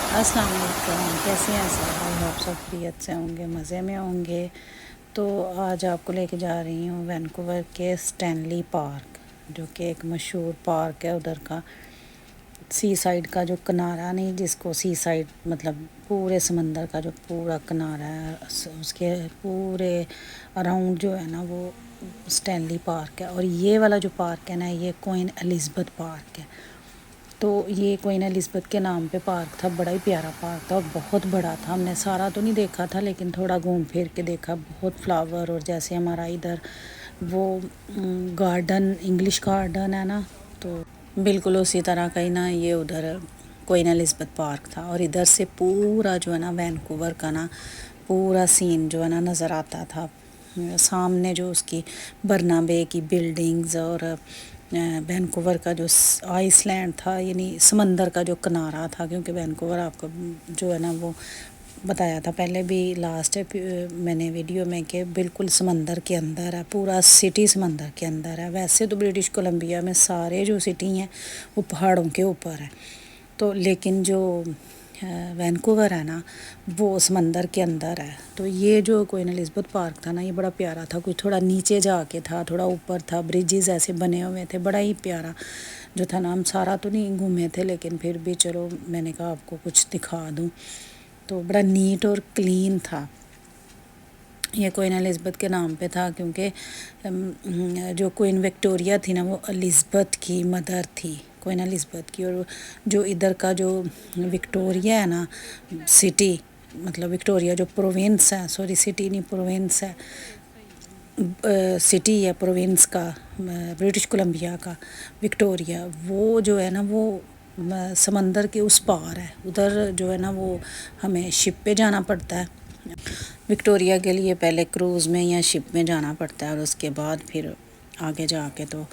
अस्सलाम वालेकुम। कैसे हैं सब? आप सब खैरियत से होंगे, मज़े में होंगे। तो आज आपको लेके जा रही हूँ वैंकूवर के स्टैनली पार्क, जो कि एक मशहूर पार्क है उधर का। सी साइड का जो किनारा नहीं, जिसको सी साइड मतलब पूरे समंदर का जो पूरा किनारा है, उसके पूरे अराउंड जो है ना वो स्टैनली पार्क है। और ये वाला जो पार्क है ना, ये क्वीन एलिज़ाबेथ पार्क है। तो ये क्वीन एलिज़ाबेथ के नाम पे पार्क था। बड़ा ही प्यारा पार्क था और बहुत बड़ा था। हमने सारा तो नहीं देखा था, लेकिन थोड़ा घूम फिर के देखा। बहुत फ्लावर, और जैसे हमारा इधर वो गार्डन, इंग्लिश गार्डन है ना, तो बिल्कुल उसी तरह का ही ना ये उधर क्वीन एलिज़ाबेथ पार्क था। और इधर से पूरा जो है ना वैंकूवर का ना पूरा सीन जो है ना नज़र आता था। सामने जो उसकी बर्नाबे की बिल्डिंग्स, और वैंकूवर का जो आइसलैंड था, यानी समंदर का जो किनारा था। क्योंकि वैंकूवर आपको जो है ना वो बताया था पहले भी, लास्ट मैंने वीडियो में, कि बिल्कुल समंदर के अंदर है, पूरा सिटी समंदर के अंदर है। वैसे तो ब्रिटिश कोलंबिया में सारे जो सिटी हैं वो पहाड़ों के ऊपर है, तो लेकिन जो वैंकूवर है ना वो समंदर के अंदर है। तो ये जो क्वीन एलिज़ाबेथ पार्क था ना, ये बड़ा प्यारा था। कुछ थोड़ा नीचे जाके था, थोड़ा ऊपर था, ब्रिजेस ऐसे बने हुए थे। बड़ा ही प्यारा जो था ना। हम सारा तो नहीं घूमे थे, लेकिन फिर भी चलो मैंने कहा आपको कुछ दिखा दूँ। तो बड़ा नीट और क्लीन था। ये क्वीन एलिज़ाबेथ के नाम पे था, क्योंकि जो क्वीन विक्टोरिया थी ना वो एलिज़ाबेथ की मदर थी, क्वीन एलिज़ाबेथ की। और जो इधर का जो विक्टोरिया है ना सिटी, मतलब विक्टोरिया जो प्रोविंस है, सॉरी सिटी नहीं प्रोविंस है, सिटी है प्रोविंस का, ब्रिटिश कोलंबिया का विक्टोरिया, वो जो है ना वो समंदर के उस पार है। उधर जो है ना वो हमें शिप पे जाना पड़ता है। विक्टोरिया के लिए पहले क्रूज़ में या शिप में जाना पड़ता है, और उसके बाद फिर आगे जाके तो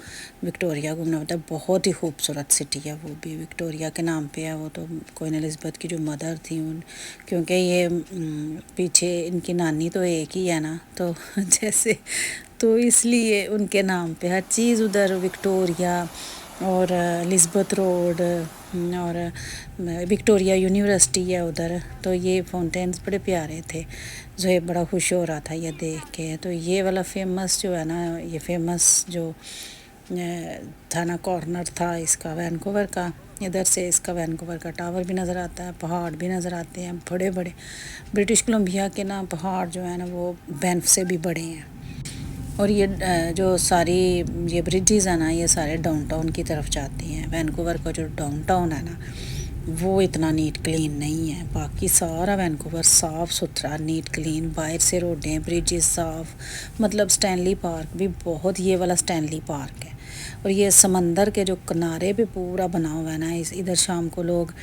विक्टोरिया घूमना पड़ता है। बहुत ही खूबसूरत सिटी है वो भी, विक्टोरिया के नाम पे है वो। तो क्वीन एलिज़ाबेथ की जो मदर थी उन, क्योंकि ये पीछे इनकी नानी तो एक ही है ना, तो जैसे तो इसलिए उनके नाम पे हर चीज़ उधर विक्टोरिया, और एलिज़ाबेथ रोड, और विक्टोरिया यूनिवर्सिटी है उधर। तो ये फाउंटेन्स बड़े प्यारे थे, जो ये बड़ा खुश हो रहा था ये देख के। तो ये वाला फेमस जो है ना, ये फेमस जो था ना कॉर्नर था इसका वैंकूवर का। इधर से इसका वैंकूवर का टावर भी नज़र आता है, पहाड़ भी नज़र आते हैं बड़े बड़े। ब्रिटिश कोलंबिया के ना पहाड़ जो है ना वो बैंफ से भी बड़े हैं। और ये जो सारी ये ब्रिजेज़ है ना, ये सारे डाउनटाउन की तरफ जाती हैं। वैंकूवर का जो डाउनटाउन है ना वो इतना नीट क्लीन नहीं है। बाकी सारा वैंकूवर साफ़ सुथरा, नीट क्लीन, बाहर से रोडें, ब्रिजेस साफ़। मतलब स्टैनली पार्क भी बहुत, ये वाला स्टैनली पार्क है। और ये समंदर के जो किनारे पे पूरा बना हुआ है ना, इस इधर शाम को लोग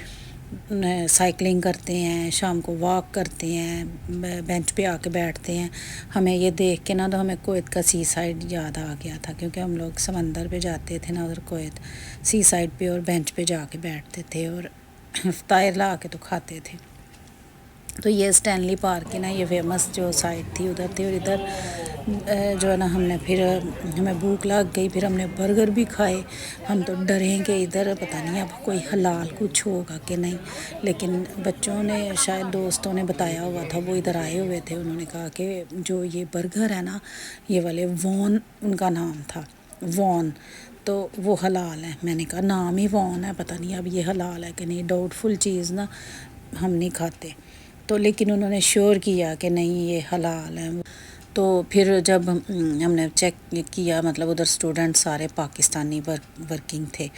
साइकिलिंग करते हैं, शाम को वॉक करते हैं, बेंच पे आके बैठते हैं। हमें ये देख के ना तो हमें कोयत का सी साइड याद आ गया था, क्योंकि हम लोग समंदर पे जाते थे ना उधर कोयत सी साइड पे, और बेंच पे जाके बैठते थे और इफ्तार ला के तो खाते थे। तो ये स्टैनली पार्क की ना ये फेमस जो साइड थी उधर थी। और इधर जो है ना हमने फिर हमें भूख लग गई, फिर हमने बर्गर भी खाए। हम तो डरेंगे इधर पता नहीं अब कोई हलाल कुछ होगा कि नहीं, लेकिन बच्चों ने शायद दोस्तों ने बताया हुआ था, वो इधर आए हुए थे। उन्होंने कहा कि जो ये बर्गर है ना, ये वाले वॉन उनका नाम था, वॉन, तो वो हलाल है। मैंने कहा नाम ही वॉन है, पता नहीं अब ये हलाल है कि नहीं, डाउटफुल चीज़ ना हम नहीं खाते। तो लेकिन उन्होंने श्योर किया कि नहीं ये हलाल है। तो फिर जब हमने चेक किया, मतलब उधर स्टूडेंट सारे पाकिस्तानी वर्किंग थे,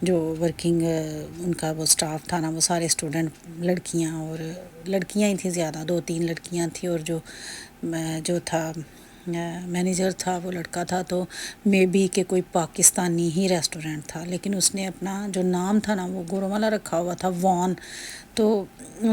जो वर्किंग उनका वो स्टाफ था ना, वो सारे स्टूडेंट, लड़कियां, और लड़कियां ही थी ज़्यादा, 2-3 लड़कियां थी। और जो था मैनेजर था वो लड़का था। तो मे बी के कोई पाकिस्तानी ही रेस्टोरेंट था, लेकिन उसने अपना जो नाम था ना वो गोरोमाला रखा हुआ था, वॉन। तो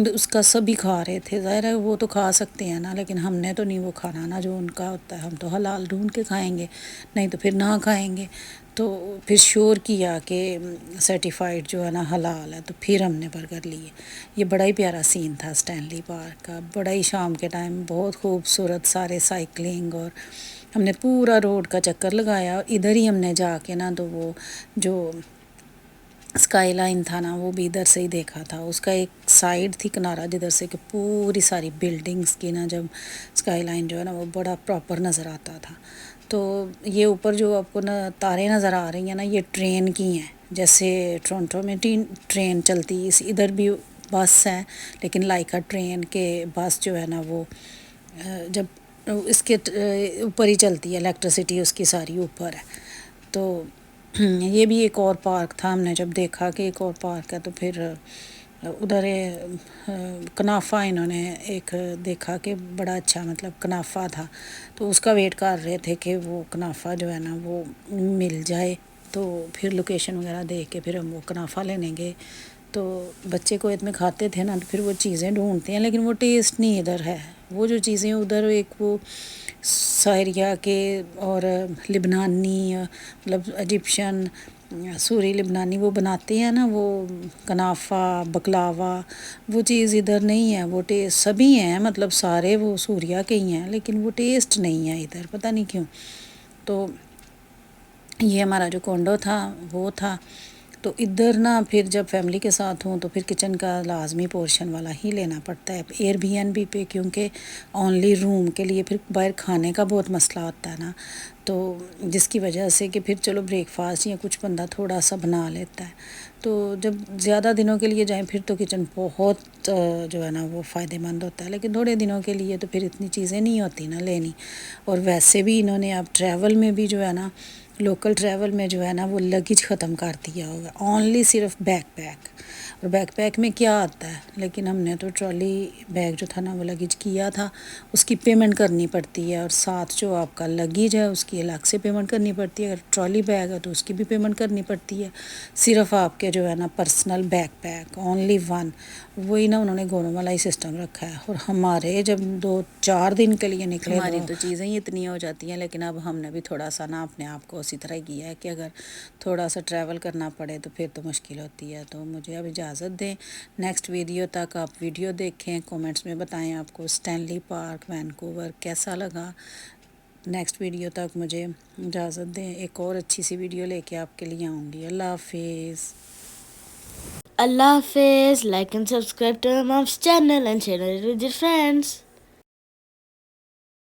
उसका सभी खा रहे थे, ज़ाहिर है वो तो खा सकते हैं ना, लेकिन हमने तो नहीं वो खाना ना जो उनका होता है। हम तो हलाल ढूंढ के खाएंगे, नहीं तो फिर ना खाएंगे। तो फिर श्योर किया कि सर्टिफाइड जो है ना हलाल है, तो फिर हमने बर्गर लिए। ये बड़ा ही प्यारा सीन था स्टैनली पार्क का, बड़ा ही शाम के टाइम बहुत खूबसूरत, सारे साइकिलिंग, और हमने पूरा रोड का चक्कर लगाया। और इधर ही हमने जाके ना तो वो जो स्काई लाइन था ना, वो भी इधर से ही देखा था। उसका एक साइड थी किनारा जिधर से कि पूरी सारी बिल्डिंग्स की ना, जब स्काई लाइन जो है ना वो बड़ा प्रॉपर नज़र आता था। तो ये ऊपर जो आपको ना तारे नज़र आ रही हैं ना, ये ट्रेन की हैं। जैसे टोरंटो में ट्रेन चलती, इस इधर भी बस है, लेकिन लाइका ट्रेन के बस जो है ना वो जब इसके ऊपर ही चलती है, इलेक्ट्रिसिटी उसकी सारी ऊपर है। तो ये भी एक और पार्क था। हमने जब देखा कि एक और पार्क है, तो फिर उधर कनाफा इन्होंने एक देखा कि बड़ा अच्छा, मतलब कनाफा था, तो उसका वेट कर रहे थे कि वो कनाफा जो है ना वो मिल जाए। तो फिर लोकेशन वगैरह देख के फिर हम वो कनाफा लेने गए। तो बच्चे को में खाते थे ना, तो फिर वो चीज़ें ढूंढते हैं, लेकिन वो टेस्ट नहीं इधर है। वो जो चीज़ें उधर, एक वो सायरिया के और लिबनानी, मतलब इजिप्शियन, सूरी लिबनानी वो बनाते हैं ना, वो कनाफा बकलावा, वो चीज़ इधर नहीं है। वो टेस्ट सभी हैं, मतलब सारे वो सूरिया के ही हैं, लेकिन वो टेस्ट नहीं है इधर, पता नहीं क्यों। तो ये हमारा जो कोंडो था वो था। तो इधर ना फिर जब फैमिली के साथ हूँ तो फिर किचन का लाजमी पोर्शन वाला ही लेना पड़ता है एयरबीएनबी पे, क्योंकि ओनली रूम के लिए फिर बाहर खाने का बहुत मसला आता है ना। तो जिसकी वजह से कि फिर चलो ब्रेकफास्ट या कुछ बंदा थोड़ा सा बना लेता है। तो जब ज़्यादा दिनों के लिए जाएं फिर तो किचन बहुत जो है ना वो फ़ायदेमंद होता है, लेकिन थोड़े दिनों के लिए तो फिर इतनी चीज़ें नहीं होती ना लेनी। और वैसे भी इन्होंने अब ट्रैवल में भी जो है ना, लोकल ट्रैवल में जो है ना वो लगेज ख़त्म कर दिया होगा, ओनली सिर्फ बैकपैक। और बैकपैक में क्या आता है, लेकिन हमने तो ट्रॉली बैग जो था ना वो लगेज किया था, उसकी पेमेंट करनी पड़ती है, और साथ जो आपका लगेज है उसकी अलग से पेमेंट करनी पड़ती है। अगर ट्रॉली बैग है तो उसकी भी पेमेंट करनी पड़ती है। सिर्फ आपके जो है ना पर्सनल बैकपैक ओनली वन, वही ना उन्होंने गोरों वाला ही सिस्टम रखा है। और हमारे जब 2-4 दिन के लिए निकले, हमारी तो चीज़ें ही इतनी हो जाती हैं। लेकिन अब हमने भी थोड़ा सा ना अपने आप को उसी तरह किया है कि अगर थोड़ा सा ट्रैवल करना पड़े तो फिर तो मुश्किल होती है। तो मुझे अब इजाज़त दें, नेक्स्ट वीडियो तक आप वीडियो देखें, कमेंट्स में बताएं आपको स्टैनली पार्क वैंकूवर कैसा लगा। नेक्स्ट वीडियो तक मुझे इजाज़त दें, एक और अच्छी सी वीडियो लेके आपके लिए आऊँगी। अल्लाह हाफिज़। Allah Hafiz. Like and subscribe to my mom's channel and share it with your friends.